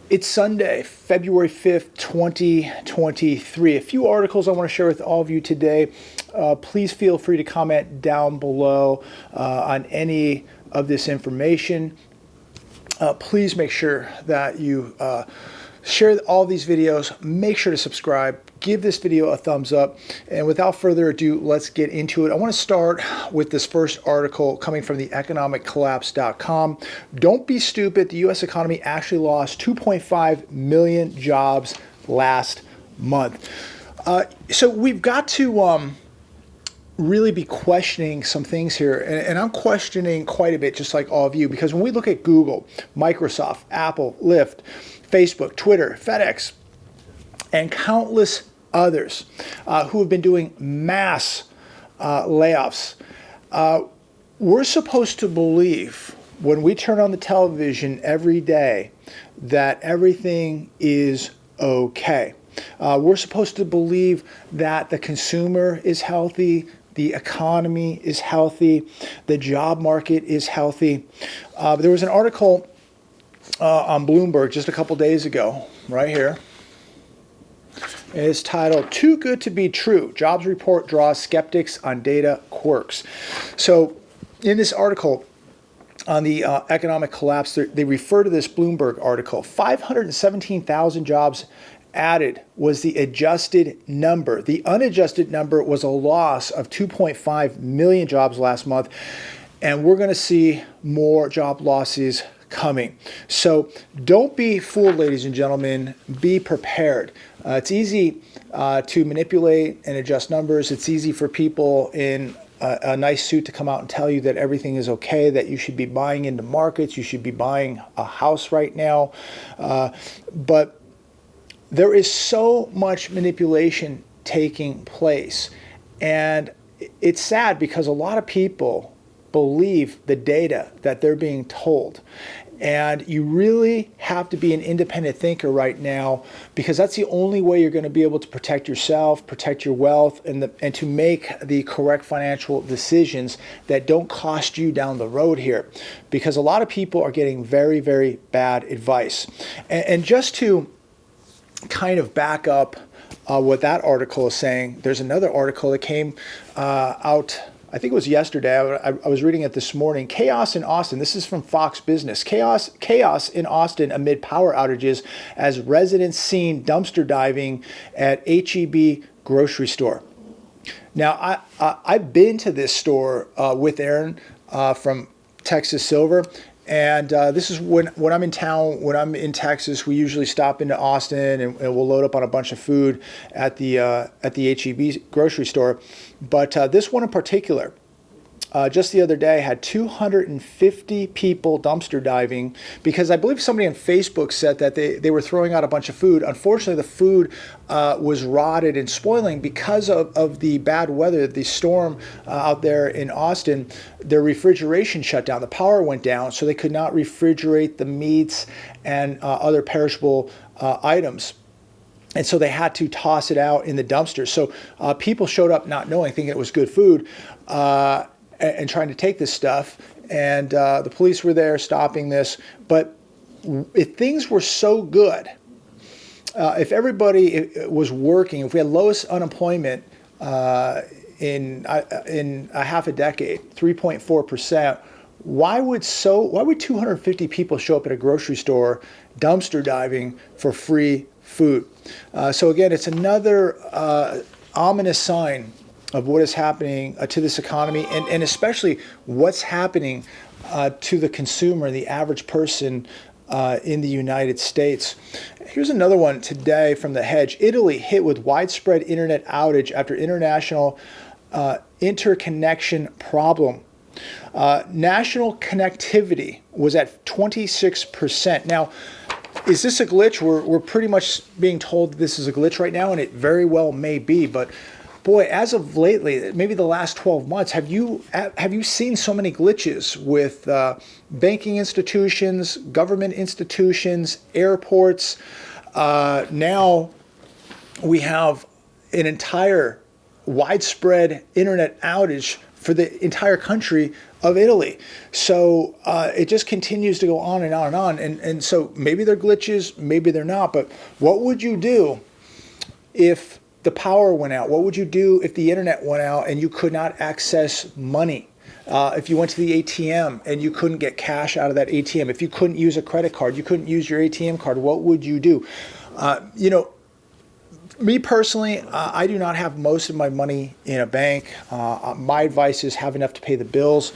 It's Sunday, February 5th, 2023. A few articles I want to share with all of you today. Please feel free to comment down below on any of this information. Please make sure that you share all these videos. Make sure to subscribe. Give this video a thumbs up. And without further ado, let's get into it. I want to start with this first article coming from the economiccollapse.com. Don't be stupid. The U.S. economy actually lost 2.5 million jobs last month. So we've got to really be questioning some things here. And I'm questioning quite a bit, just like all of you, because when we look at Google, Microsoft, Apple, Lyft, Facebook, Twitter, FedEx, and countless others who have been doing mass layoffs, we're supposed to believe when we turn on the television every day that everything is okay. We're supposed to believe that the consumer is healthy, the economy is healthy, the job market is healthy. There was an article on Bloomberg just a couple days ago, right here. It's titled, "Too Good to Be True. Jobs Report Draws Skeptics on Data Quirks." So in this article on the economic collapse, they refer to this Bloomberg article. 517,000 jobs added was the adjusted number. The unadjusted number was a loss of 2.5 million jobs last month. And we're going to see more job losses coming. So don't be fooled, ladies and gentlemen. Be prepared. It's easy to manipulate and adjust numbers. It's easy for people in a nice suit to come out and tell you that everything is okay, that you should be buying into markets, you should be buying a house right now. But there is so much manipulation taking place. And it's sad because a lot of people believe the data that they're being told. And you really have to be an independent thinker right now, because that's the only way you're going to be able to protect yourself, protect your wealth, and to make the correct financial decisions that don't cost you down the road here. Because a lot of people are getting very, very bad advice. And just to kind of back up what that article is saying, there's another article that came out, I think it was yesterday. I was reading it this morning. Chaos in Austin. This is from Fox Business. Chaos in Austin amid power outages as residents seen dumpster diving at HEB grocery store. Now, I've been to this store with Aaron from Texas Silver. And this is when I'm in town, when I'm in Texas, we usually stop into Austin and we'll load up on a bunch of food at the HEB grocery store. But this one in particular, just the other day, had 250 people dumpster diving because I believe somebody on Facebook said that they were throwing out a bunch of food. Unfortunately, the food was rotted and spoiling because of the bad weather, the storm out there in Austin. Their refrigeration shut down. The power went down, so they could not refrigerate the meats and other perishable items. And so they had to toss it out in the dumpster. So people showed up not knowing, thinking it was good food, and trying to take this stuff. And the police were there stopping this. But if things were so good, if everybody was working, if we had lowest unemployment in a half a decade, 3.4%, why would 250 people show up at a grocery store dumpster diving for free food? So again, it's another ominous sign of what is happening to this economy, and especially what's happening to the consumer, the average person in the United States. Here's another one today from The Hedge. Italy hit with widespread internet outage after international interconnection problem. National connectivity was at 26%. Now, is this a glitch? We're pretty much being told this is a glitch right now, and it very well may be. But boy, as of lately, maybe the last 12 months, have you seen so many glitches with banking institutions, government institutions, airports? Now we have an entire widespread internet outage for the entire country of Italy. So it just continues to go on and on and on. And so maybe they're glitches, maybe they're not. But what would you do if the power went out? What would you do if the internet went out and you could not access money? If you went to the ATM and you couldn't get cash out of that ATM, if you couldn't use a credit card, you couldn't use your ATM card, what would you do? You know, me personally, I do not have most of my money in a bank. My advice is have enough to pay the bills.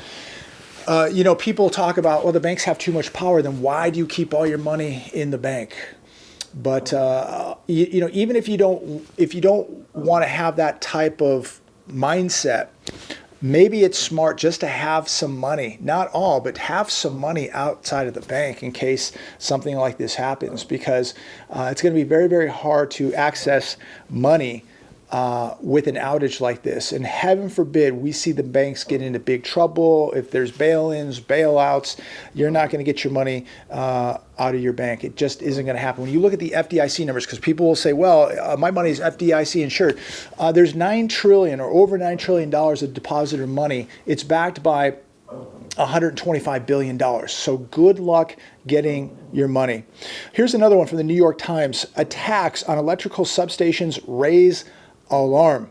You know, people talk about, well, the banks have too much power. Then why do you keep all your money in the bank? But you know, even if you don't want to have that type of mindset, maybe it's smart just to have some money, not all, but have some money outside of the bank in case something like this happens, because it's going to be very, very hard to access money with an outage like this. And heaven forbid we see the banks get into big trouble. If there's bail-ins, bailouts, you're not going to get your money out of your bank. It just isn't going to happen. When you look at the FDIC numbers, because people will say, well, my money is FDIC insured. There's $9 trillion or over $9 trillion of deposited money. It's backed by $125 billion. So good luck getting your money. Here's another one from the New York Times. Attacks on electrical substations raise alarm.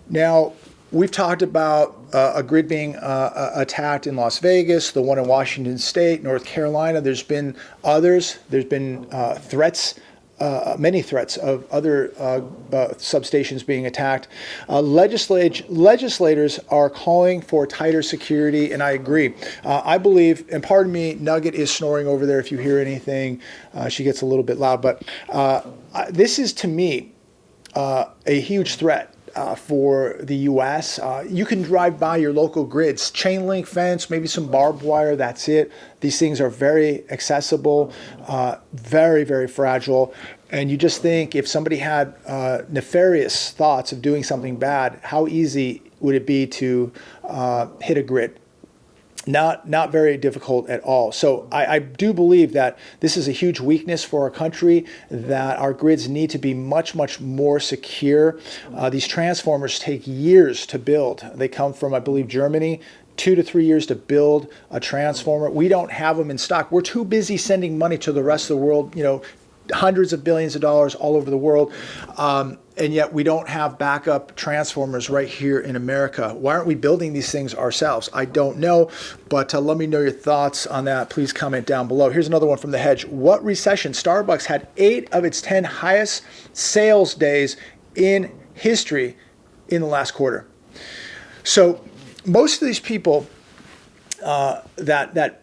Now, we've talked about a grid being attacked in Las Vegas, the one in Washington State, North Carolina. There's been others. There's been threats, many threats of other substations being attacked. Legislators are calling for tighter security, and I agree. I believe, and pardon me, Nugget is snoring over there if you hear anything. She gets a little bit loud, but this is, to me, a huge threat for the U.S. You can drive by your local grids, chain link fence, maybe some barbed wire, that's it. These things are very accessible, very, very fragile. And you just think if somebody had nefarious thoughts of doing something bad, how easy would it be to hit a grid? Not very difficult at all. So I do believe that this is a huge weakness for our country, that our grids need to be much, much more secure. These transformers take years to build. They come from, I believe, Germany. 2 to 3 years to build a transformer. We don't have them in stock. We're too busy sending money to the rest of the world, you know, hundreds of billions of dollars all over the world. And yet we don't have backup transformers right here in America. Why aren't we building these things ourselves? I don't know, but let me know your thoughts on that. Please comment down below. Here's another one from The Hedge. What recession? Starbucks had 8 of its 10 highest sales days in history in the last quarter. So most of these people that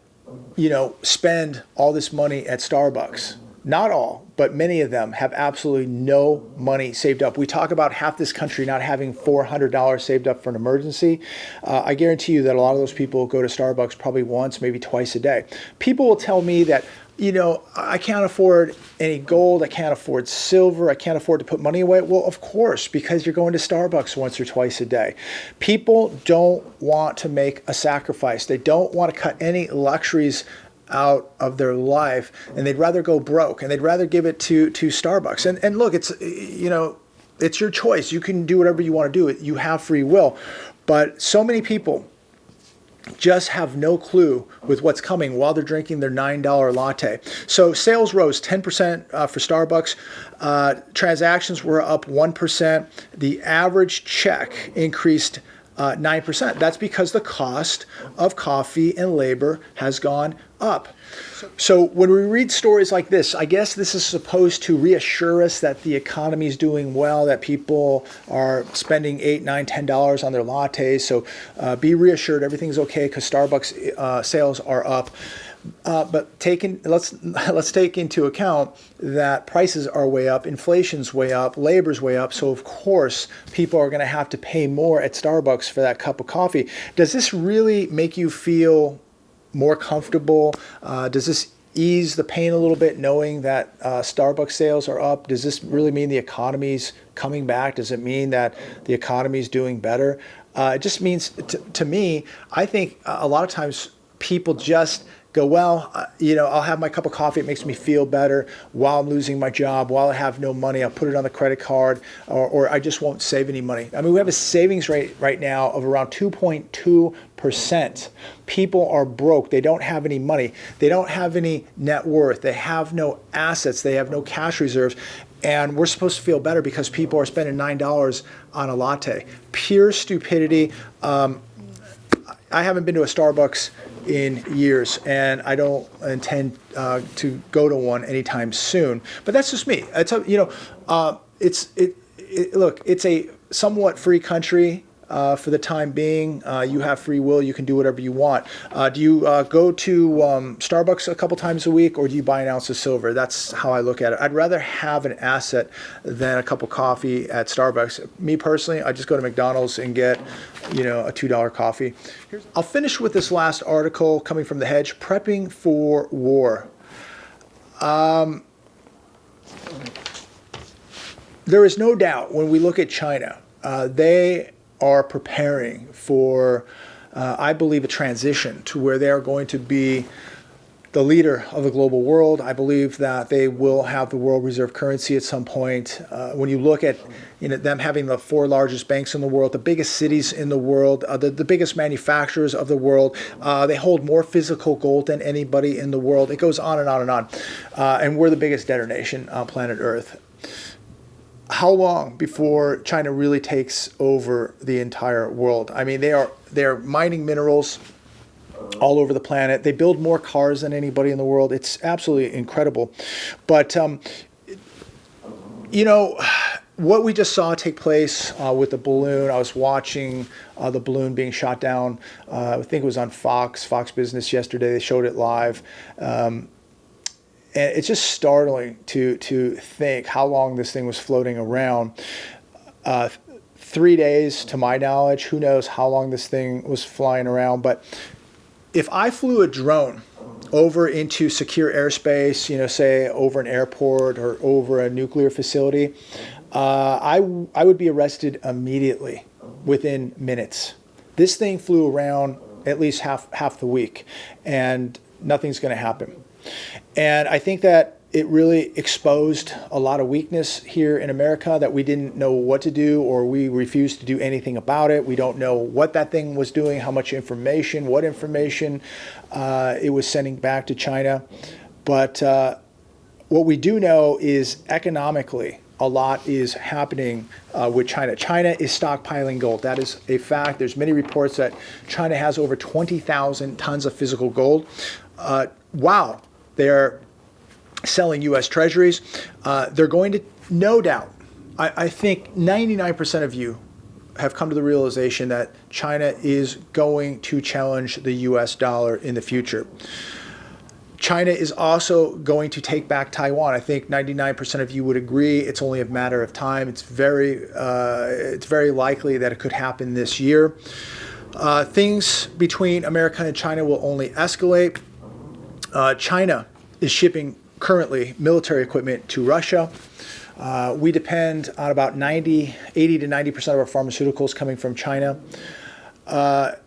you know spend all this money at Starbucks, not all, but many of them have absolutely no money saved up. We talk about half this country not having $400 saved up for an emergency. I guarantee you that a lot of those people go to Starbucks probably once, maybe twice a day. People will tell me that, you know, I can't afford any gold, I can't afford silver, I can't afford to put money away. Well, of course, because you're going to Starbucks once or twice a day. People don't want to make a sacrifice. They don't want to cut any luxuries out of their life, and they'd rather go broke, and they'd rather give it to Starbucks. And look, it's, you know, it's your choice. You can do whatever you want to do. You have free will. But so many people just have no clue with what's coming while they're drinking their $9 latte. So sales rose 10% for Starbucks. Transactions were up 1%. The average check increased 9%. That's because the cost of coffee and labor has gone up. So when we read stories like this, I guess this is supposed to reassure us that the economy is doing well, that people are spending $8, $9, $10 on their lattes. So be reassured, everything's okay because Starbucks sales are up. But let's take into account that prices are way up, inflation's way up, labor's way up. So of course, people are going to have to pay more at Starbucks for that cup of coffee. Does this really make you feel more comfortable? Does this ease the pain a little bit, knowing that Starbucks sales are up? Does this really mean the economy's coming back? Does it mean that the economy's doing better? It just means, to me, I think a lot of times people just go, well, I'll have my cup of coffee. It makes me feel better while I'm losing my job, while I have no money. I'll put it on the credit card, or I just won't save any money. I mean, we have a savings rate right now of around 2.2%. People are broke. They don't have any money. They don't have any net worth. They have no assets. They have no cash reserves. And we're supposed to feel better because people are spending $9 on a latte. Pure stupidity. I haven't been to a Starbucks in years, and I don't intend to go to one anytime soon. But that's just me. Look, it's a somewhat free country for the time being. You have free will. You can do whatever you want. Do you go to Starbucks a couple times a week, or do you buy an ounce of silver? That's how I look at it. I'd rather have an asset than a cup of coffee at Starbucks. Me personally, I just go to McDonald's and get, a $2 coffee. I'll finish with this last article coming from The Hedge, Prepping for War. There is no doubt when we look at China, they are preparing for, I believe, a transition to where they are going to be the leader of the global world. I believe that they will have the world reserve currency at some point. When you look at them having the 4 largest banks in the world, the biggest cities in the world, the biggest manufacturers of the world, they hold more physical gold than anybody in the world. It goes on and on and on. And we're the biggest debtor nation on planet Earth. How long before China really takes over the entire world? I mean, they're mining minerals all over the planet. They build more cars than anybody in the world. It's absolutely incredible. But, what we just saw take place with the balloon, I was watching the balloon being shot down. I think it was on Fox Business yesterday. They showed it live. And it's just startling to think how long this thing was floating around. 3 days, to my knowledge. Who knows how long this thing was flying around. But if I flew a drone over into secure airspace, say over an airport or over a nuclear facility, I would be arrested immediately within minutes. This thing flew around at least half the week, and nothing's going to happen. And I think that it really exposed a lot of weakness here in America, that we didn't know what to do, or we refused to do anything about it. We don't know what that thing was doing, how much information, what information it was sending back to China. But what we do know is economically, a lot is happening with China. China is stockpiling gold. That is a fact. There's many reports that China has over 20,000 tons of physical gold. Wow. They're selling U.S. treasuries. They're going to, no doubt, I think 99% of you have come to the realization that China is going to challenge the U.S. dollar in the future. China is also going to take back Taiwan. I think 99% of you would agree. It's only a matter of time. It's very likely that it could happen this year. Things between America and China will only escalate. China is shipping currently military equipment to Russia. We depend on about 80 to 90% of our pharmaceuticals coming from China. I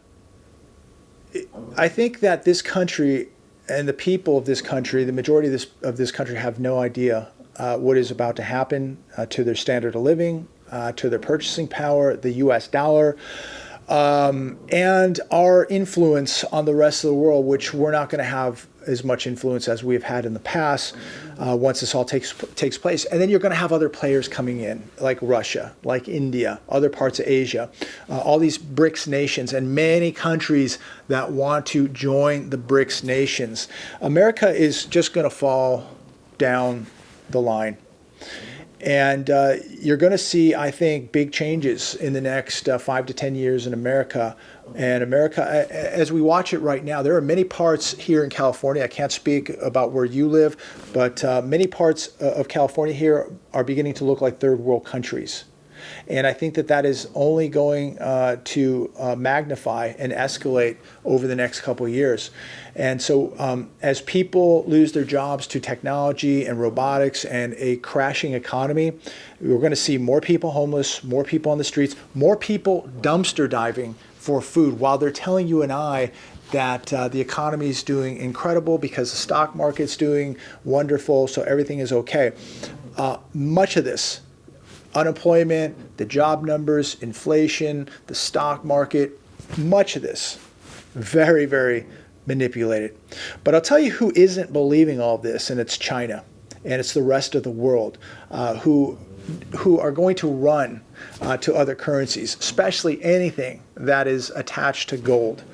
think that this country and the people of this country, the majority of this country, have no idea what is about to happen to their standard of living, to their purchasing power, the U.S. dollar, and our influence on the rest of the world, which we're not going to have as much influence as we've had in the past once this all takes place. And then you're going to have other players coming in, like Russia, like India, other parts of Asia, all these BRICS nations, and many countries that want to join the BRICS nations. America is just going to fall down the line. And you're going to see, I think, big changes in the next 5 to 10 years in America. And America, as we watch it right now, there are many parts here in California. I can't speak about where you live, but many parts of California here are beginning to look like third world countries. And I think that that is only going to magnify and escalate over the next couple of years. And so as people lose their jobs to technology and robotics and a crashing economy, we're going to see more people homeless, more people on the streets, more people dumpster diving for food, while they're telling you and I that the economy is doing incredible because the stock market's doing wonderful, so everything is okay. Much of this, unemployment, the job numbers, inflation, the stock market, much of this, very, very manipulated. But I'll tell you who isn't believing all of this, and it's China, and it's the rest of the world who are going to run to other currencies, especially anything that is attached to gold.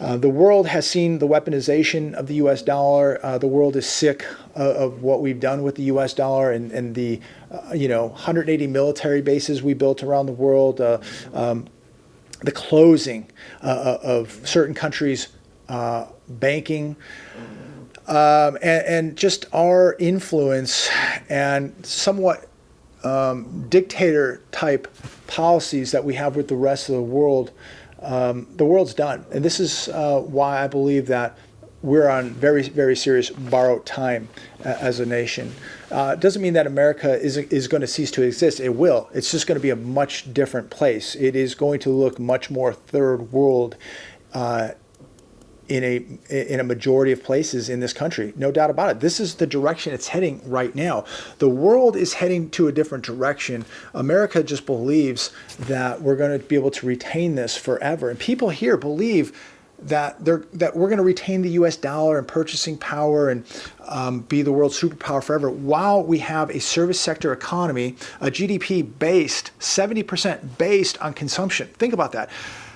The world has seen the weaponization of the U.S. dollar. The world is sick of what we've done with the U.S. dollar and the 180 military bases we built around the world, the closing of certain countries' banking, and just our influence and somewhat dictator type policies that we have with the rest of the world. The world's done. And this is why I believe that we're on very, very serious borrowed time as a nation. It doesn't mean that America is going to cease to exist. It will. It's just going to be a much different place. It is going to look much more third world in a majority of places in this country. No doubt about it. This is the direction it's heading right now. The world is heading to a different direction. America just believes that we're going to be able to retain this forever. And people here believe that we're going to retain the U.S. dollar and purchasing power and be the world's superpower forever, while we have a service sector economy, a GDP based, 70% based on consumption. Think about that.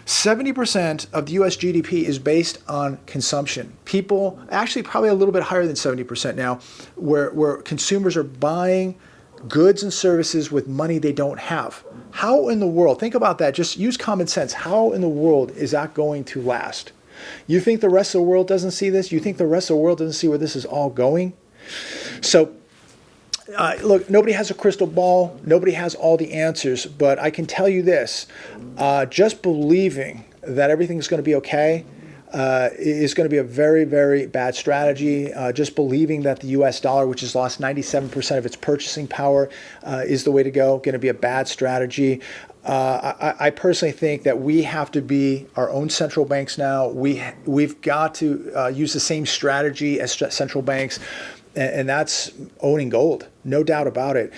70% of the U.S. GDP is based on consumption. People, actually probably a little bit higher than 70% now, where consumers are buying goods and services with money they don't have. How in the world, think about that, just use common sense, how in the world is that going to last? You think the rest of the world doesn't see this? You think the rest of the world doesn't see where this is all going? So, look, nobody has a crystal ball. Nobody has all the answers. But I can tell you this, just believing that everything's going to be okay is going to be a very, very bad strategy. Just believing that the U.S. dollar, which has lost 97% of its purchasing power, is the way to go, going to be a bad strategy. I personally think that we have to be our own central banks now. We've got to use the same strategy as central banks. And that's owning gold, no doubt about it.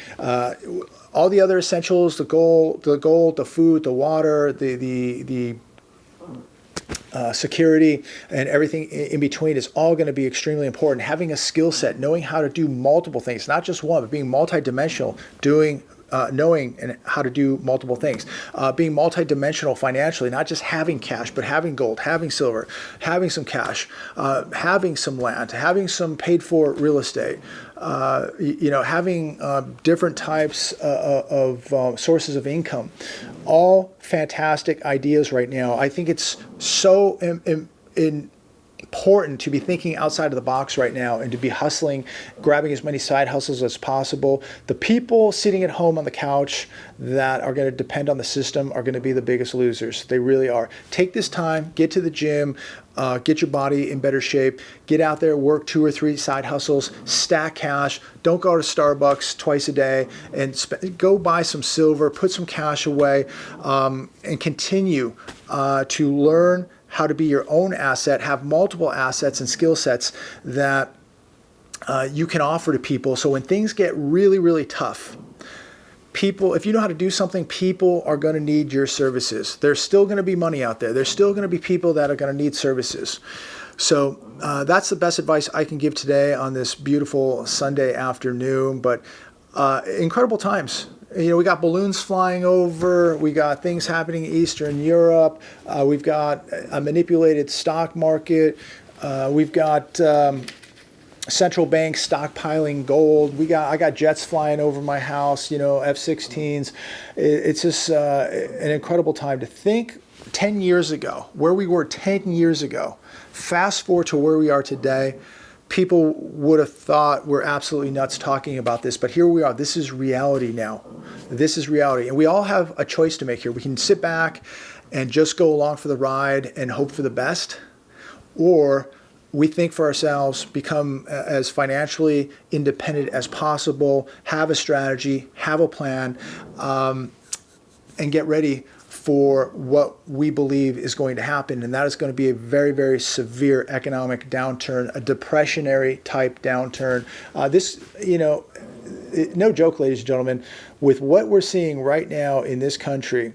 All the other essentials, the gold, the food, the water, the security, and everything in between is all going to be extremely important. Having a skill set, knowing how to do multiple things, not just one, but being multidimensional, knowing and how to do multiple things, being multidimensional financially, not just having cash, but having gold, having silver, having some cash, having some land, having some paid for real estate, having different types of sources of income. All fantastic ideas right now. I think it's so important to be thinking outside of the box right now and to be hustling, grabbing as many side hustles as possible. The people sitting at home on the couch that are going to depend on the system are going to be the biggest losers. They really are. Take this time, get to the gym, get your body in better shape, get out there, work 2 or 3 side hustles, stack cash. Don't go to Starbucks twice a day, and go buy some silver, put some cash away, and continue to learn how to be your own asset, have multiple assets and skill sets that you can offer to people. So when things get really, really tough, people, if you know how to do something, people are going to need your services. There's still going to be money out there. There's still going to be people that are going to need services. So that's the best advice I can give today on this beautiful Sunday afternoon. But incredible times. We got balloons flying over. We got things happening in Eastern Europe. We've got a manipulated stock market. We've got central banks stockpiling gold. I got jets flying over my house. F-16s. It's just an incredible time to think. 10 years ago, where we were 10 years ago. Fast forward to where we are today. People would have thought we're absolutely nuts talking about this, but here we are. This is reality now. This is reality. And we all have a choice to make here. We can sit back and just go along for the ride and hope for the best, or we think for ourselves, become as financially independent as possible, have a strategy, have a plan, and get ready for what we believe is going to happen, and that is going to be a very, very severe economic downturn, a depressionary type downturn. This, no joke, ladies and gentlemen, with what we're seeing right now in this country,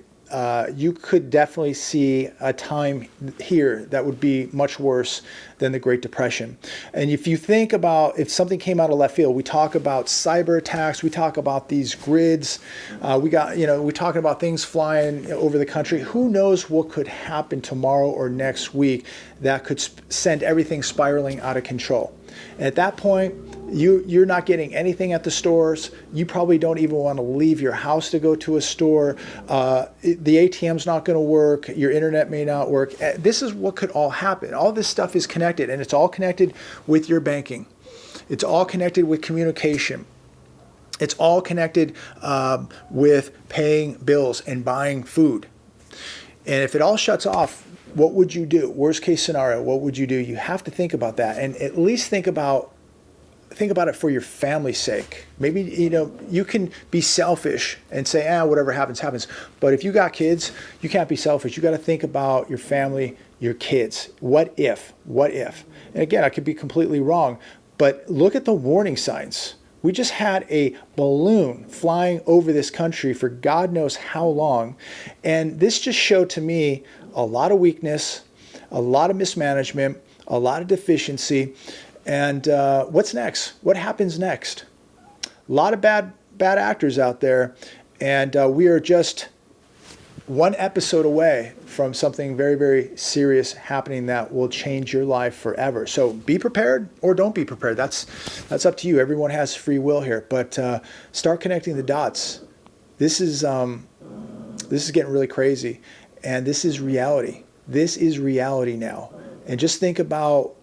you could definitely see a time here that would be much worse than the Great Depression. And if you think about if something came out of left field, we talk about cyber attacks, we talk about these grids, we're talking about things flying over the country. Who knows what could happen tomorrow or next week that could send everything spiraling out of control. And at that point, you're not getting anything at the stores. You probably don't even want to leave your house to go to a store. The ATM's not going to work. Your internet may not work. This is what could all happen. All this stuff is connected, and it's all connected with your banking. It's all connected with communication. It's all connected with paying bills and buying food. And if it all shuts off, what would you do? Worst case scenario, what would you do? You have to think about that, and at least think about it for your family's sake. Maybe, you can be selfish and say, whatever happens, happens. But if you got kids, you can't be selfish. You got to think about your family, your kids. What if? And again, I could be completely wrong, but look at the warning signs. We just had a balloon flying over this country for God knows how long. And this just showed to me a lot of weakness, a lot of mismanagement, a lot of deficiency. And what's next? What happens next? A lot of bad actors out there. And we are just one episode away from something very, very serious happening that will change your life forever. So be prepared or don't be prepared. That's up to you. Everyone has free will here. But start connecting the dots. This is getting really crazy. And this is reality. This is reality now. And just think about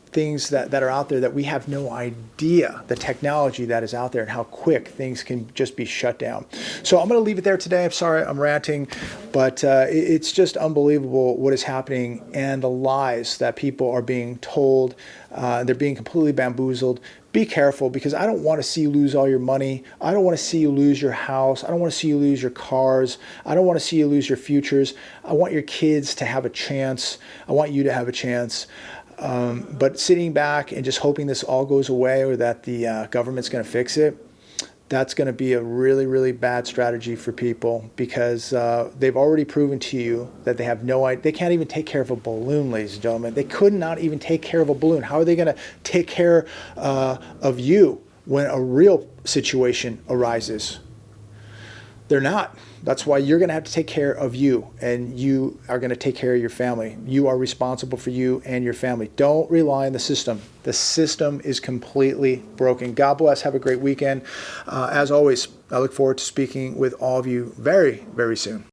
things that are out there that we have no idea, the technology that is out there and how quick things can just be shut down. So I'm going to leave it there today. I'm sorry I'm ranting, but it's just unbelievable what is happening and the lies that people are being told. They're being completely bamboozled. Be careful, because I don't want to see you lose all your money. I don't want to see you lose your house. I don't want to see you lose your cars. I don't want to see you lose your futures. I want your kids to have a chance. I want you to have a chance. But sitting back and just hoping this all goes away or that the government's going to fix it, that's going to be a really, really bad strategy for people, because they've already proven to you that they have no idea. They can't even take care of a balloon, ladies and gentlemen. They could not even take care of a balloon. How are they going to take care of you when a real situation arises? They're not. That's why you're going to have to take care of you, and you are going to take care of your family. You are responsible for you and your family. Don't rely on the system. The system is completely broken. God bless. Have a great weekend. As always, I look forward to speaking with all of you very, very soon.